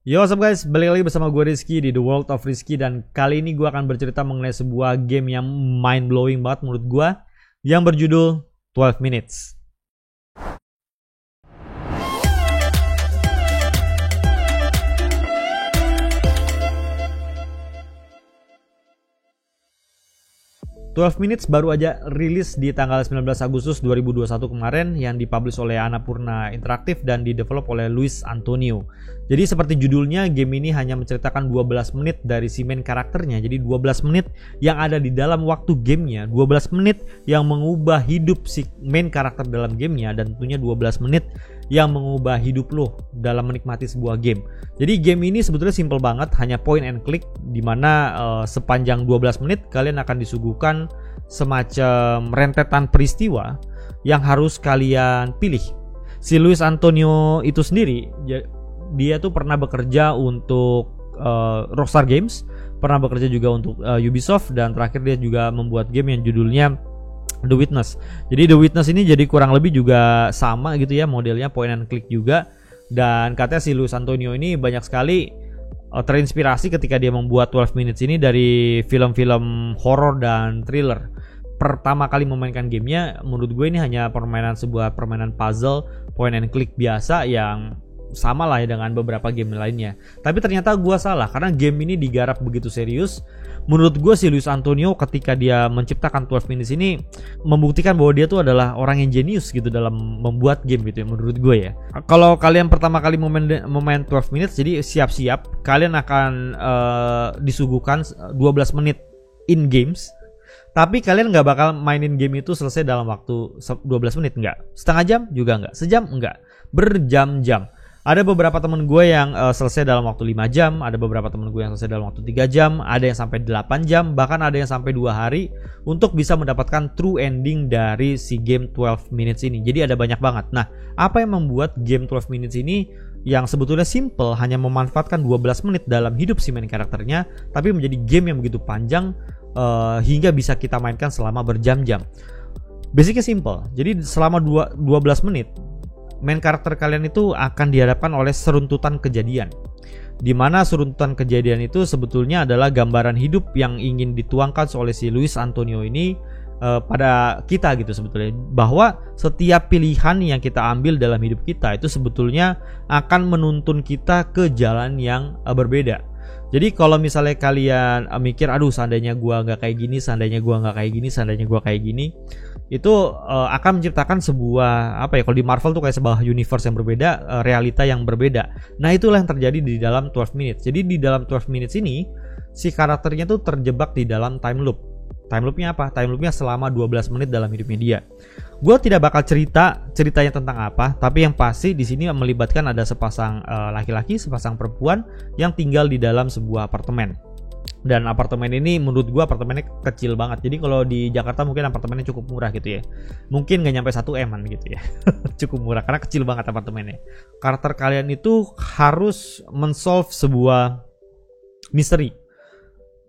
Yo, what's up guys, balik lagi bersama gue Rizky di The World of Rizky. Dan kali ini gue akan bercerita mengenai sebuah game yang mind blowing banget menurut gue, yang berjudul 12 Minutes. 12 Minutes baru aja rilis di tanggal 19 Agustus 2021 kemarin, yang dipublish oleh Annapurna Interactive dan didevelop oleh Luis Antonio. Jadi seperti judulnya, game ini hanya menceritakan 12 menit dari si main karakternya. Jadi 12 menit yang ada di dalam waktu gamenya, 12 menit yang mengubah hidup si main karakter dalam gamenya, dan tentunya 12 menit yang mengubah hidup lo dalam menikmati sebuah game. Jadi game ini sebetulnya simple banget, hanya point and click, dimana sepanjang 12 menit kalian akan disuguhkan semacam rentetan peristiwa yang harus kalian pilih. Si Luis Antonio itu sendiri, dia tuh pernah bekerja untuk Rockstar Games, pernah bekerja juga untuk Ubisoft, dan terakhir dia juga membuat game yang judulnya The Witness. Jadi The Witness ini jadi kurang lebih juga sama gitu ya, modelnya point and click juga. Dan katanya si Luis Antonio ini banyak sekali terinspirasi ketika dia membuat 12 Minutes ini dari film-film horor dan thriller. Pertama kali memainkan gamenya, menurut gue ini hanya sebuah permainan puzzle point and click biasa yang sama lah ya dengan beberapa game lainnya. Tapi ternyata gue salah, karena game ini digarap begitu serius. Menurut gue si Luis Antonio ketika dia menciptakan 12 Minutes ini membuktikan bahwa dia tuh adalah orang yang jenius gitu dalam membuat game gitu ya, menurut gue ya. Kalau kalian pertama kali memain 12 Minutes, jadi siap-siap kalian akan disuguhkan 12 menit in games. Tapi kalian gak bakal mainin game itu selesai dalam waktu 12 menit, enggak. Setengah jam juga enggak, sejam enggak, berjam-jam. Ada beberapa temen gue yang selesai dalam waktu 5 jam, ada beberapa temen gue yang selesai dalam waktu 3 jam, ada yang sampai 8 jam, bahkan ada yang sampai 2 hari untuk bisa mendapatkan true ending dari si game 12 Minutes ini. Jadi ada banyak banget. Nah, apa yang membuat game 12 Minutes ini yang sebetulnya simple, hanya memanfaatkan 12 menit dalam hidup si main karakternya, tapi menjadi game yang begitu panjang hingga bisa kita mainkan selama berjam-jam. Basicnya simple. Jadi selama 12 menit main karakter kalian itu akan dihadapkan oleh seruntutan kejadian, di mana seruntutan kejadian itu sebetulnya adalah gambaran hidup yang ingin dituangkan oleh si Luis Antonio ini pada kita gitu sebetulnya, bahwa setiap pilihan yang kita ambil dalam hidup kita itu sebetulnya akan menuntun kita ke jalan yang berbeda. Jadi kalau misalnya kalian mikir, aduh seandainya gua nggak kayak gini, seandainya gua nggak kayak gini, seandainya gua kayak gini, itu akan menciptakan sebuah kalau di Marvel tuh kayak sebuah universe yang berbeda, realita yang berbeda. Nah, itulah yang terjadi di dalam 12 Minutes. Jadi di dalam 12 Minutes ini si karakternya tuh terjebak di dalam time loop. Time loopnya apa? Time loopnya selama 12 menit dalam hidupnya dia. Gue tidak bakal ceritanya tentang apa, tapi yang pasti di sini melibatkan ada sepasang laki-laki, sepasang perempuan yang tinggal di dalam sebuah apartemen. Dan apartemen ini menurut gue apartemennya kecil banget. Jadi kalau di Jakarta mungkin apartemennya cukup murah gitu ya. Mungkin gak nyampe 1M-an gitu ya. Cukup murah karena kecil banget apartemennya. Karakter kalian itu harus men-solve sebuah misteri,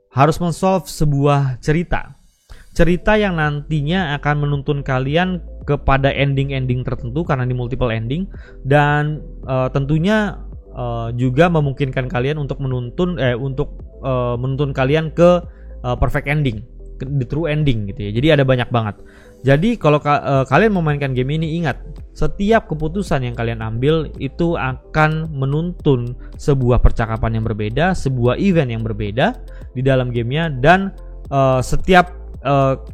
harus men-solve sebuah cerita yang nantinya akan menuntun kalian kepada ending-ending tertentu karena di multiple ending, dan tentunya juga memungkinkan kalian untuk menuntun kalian ke perfect ending, ke the true ending gitu ya. Jadi ada banyak banget. Jadi kalau kalian memainkan game ini, ingat, setiap keputusan yang kalian ambil itu akan menuntun sebuah percakapan yang berbeda, sebuah event yang berbeda di dalam gamenya, dan setiap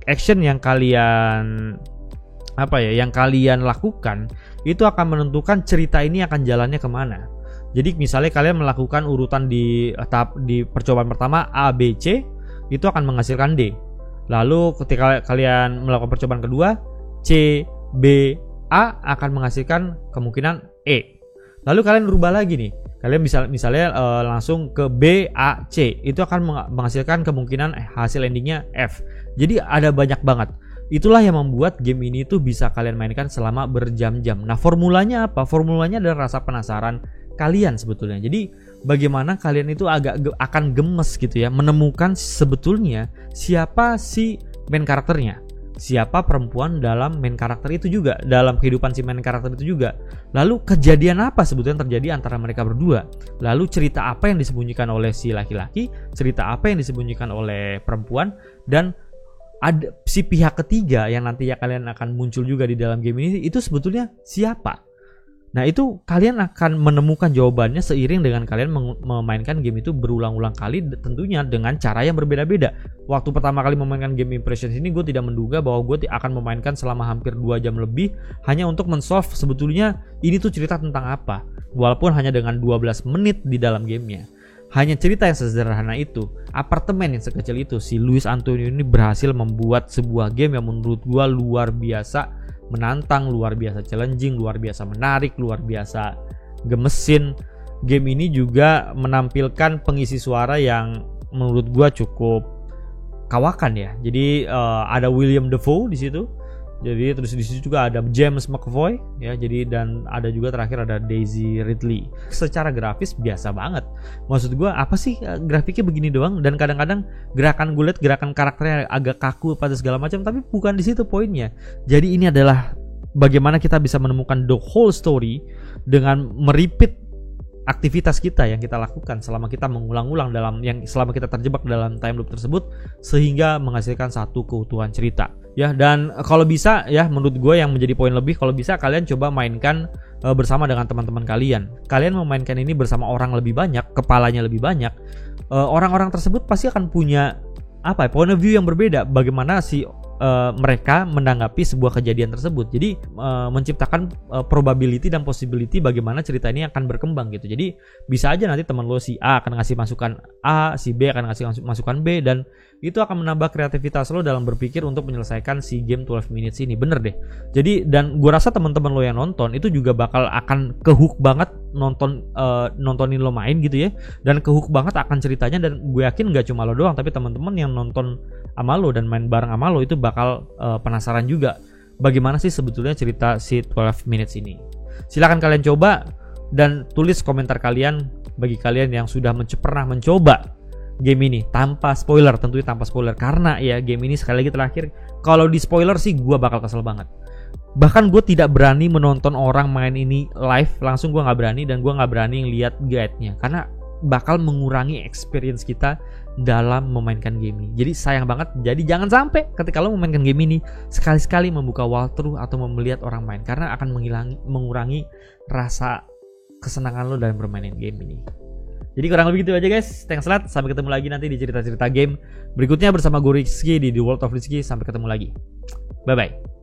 action yang kalian lakukan itu akan menentukan cerita ini akan jalannya kemana. Jadi misalnya kalian melakukan urutan di percobaan pertama A, B, C, itu akan menghasilkan D. Lalu ketika kalian melakukan percobaan kedua, C, B, A akan menghasilkan kemungkinan E. Lalu kalian berubah lagi nih, kalian bisa misalnya langsung ke B, A, C, itu akan menghasilkan kemungkinan hasil endingnya F. Jadi ada banyak banget. Itulah yang membuat game ini tuh bisa kalian mainkan selama berjam-jam. Nah, formulanya apa? Formulanya adalah rasa penasaran kalian sebetulnya. Jadi bagaimana kalian itu akan gemes gitu ya, menemukan sebetulnya siapa si main karakternya, siapa perempuan dalam main karakter itu juga, dalam kehidupan si main karakter itu juga. Lalu kejadian apa sebetulnya terjadi antara mereka berdua? Lalu cerita apa yang disembunyikan oleh si laki-laki, cerita apa yang disembunyikan oleh perempuan, dan ada si pihak ketiga yang nanti ya kalian akan muncul juga di dalam game ini, itu sebetulnya siapa? Nah, itu kalian akan menemukan jawabannya seiring dengan kalian memainkan game itu berulang-ulang kali, tentunya dengan cara yang berbeda-beda. Waktu pertama kali memainkan game Impressions ini, gue tidak menduga bahwa gue akan memainkan selama hampir 2 jam lebih hanya untuk men-solve sebetulnya ini tuh cerita tentang apa. Walaupun hanya dengan 12 menit di dalam gamenya. Hanya cerita yang sederhana itu, apartemen yang sekecil itu, si Luis Antonio ini berhasil membuat sebuah game yang menurut gue luar biasa menantang, luar biasa challenging, luar biasa menarik, luar biasa gemesin. Game ini juga menampilkan pengisi suara yang menurut gua cukup kawakan ya. Jadi ada William Dafoe di situ. Jadi terus di situ juga ada James McAvoy ya. Jadi dan ada juga terakhir ada Daisy Ridley. Secara grafis biasa banget. Maksud gue apa sih grafiknya begini doang, dan kadang-kadang gerakan gue liat gerakan karakternya agak kaku pada segala macam, tapi bukan di situ poinnya. Jadi ini adalah bagaimana kita bisa menemukan the whole story dengan merepeat aktivitas kita yang kita lakukan selama kita mengulang-ulang selama kita terjebak dalam time loop tersebut, sehingga menghasilkan satu keutuhan cerita ya. Dan kalau bisa ya, menurut gue yang menjadi poin lebih, kalau bisa kalian coba mainkan bersama dengan teman-teman kalian. Kalian memainkan ini bersama orang lebih banyak, kepalanya lebih banyak, orang-orang tersebut pasti akan punya point of view yang berbeda bagaimana si mereka menanggapi sebuah kejadian tersebut. Jadi menciptakan probability dan possibility bagaimana cerita ini akan berkembang gitu. Jadi bisa aja nanti teman lo si A akan ngasih masukan A, si B akan ngasih masukan B, dan itu akan menambah kreativitas lo dalam berpikir untuk menyelesaikan si game 12 minutes ini. Bener deh. Jadi dan gue rasa teman-teman lo yang nonton itu juga bakal akan kehook banget nontonin lo main gitu ya, dan kehook banget akan ceritanya. Dan gue yakin gak cuma lo doang, tapi teman-teman yang nonton sama lo dan main bareng sama lo itu bakal penasaran juga bagaimana sih sebetulnya cerita si 12 minutes ini. Silakan kalian coba dan tulis komentar kalian bagi kalian yang sudah pernah mencoba game ini tanpa spoiler, tentunya tanpa spoiler, karena ya game ini sekali lagi terakhir, kalau di spoiler sih gue bakal kesel banget. Bahkan gue tidak berani menonton orang main ini live langsung, gue nggak berani, dan gue nggak berani ngeliat guide-nya karena bakal mengurangi experience kita dalam memainkan game ini. Jadi sayang banget. Jadi jangan sampai ketika lo memainkan game ini sekali-sekali membuka walkthrough atau melihat orang main, karena akan mengurangi rasa kesenangan lo dalam bermain game ini. Jadi kurang lebih gitu aja guys. Thanks a lot. Sampai ketemu lagi nanti di cerita-cerita game berikutnya bersama gue Rizky di The World of Rizky. Sampai ketemu lagi. Bye bye.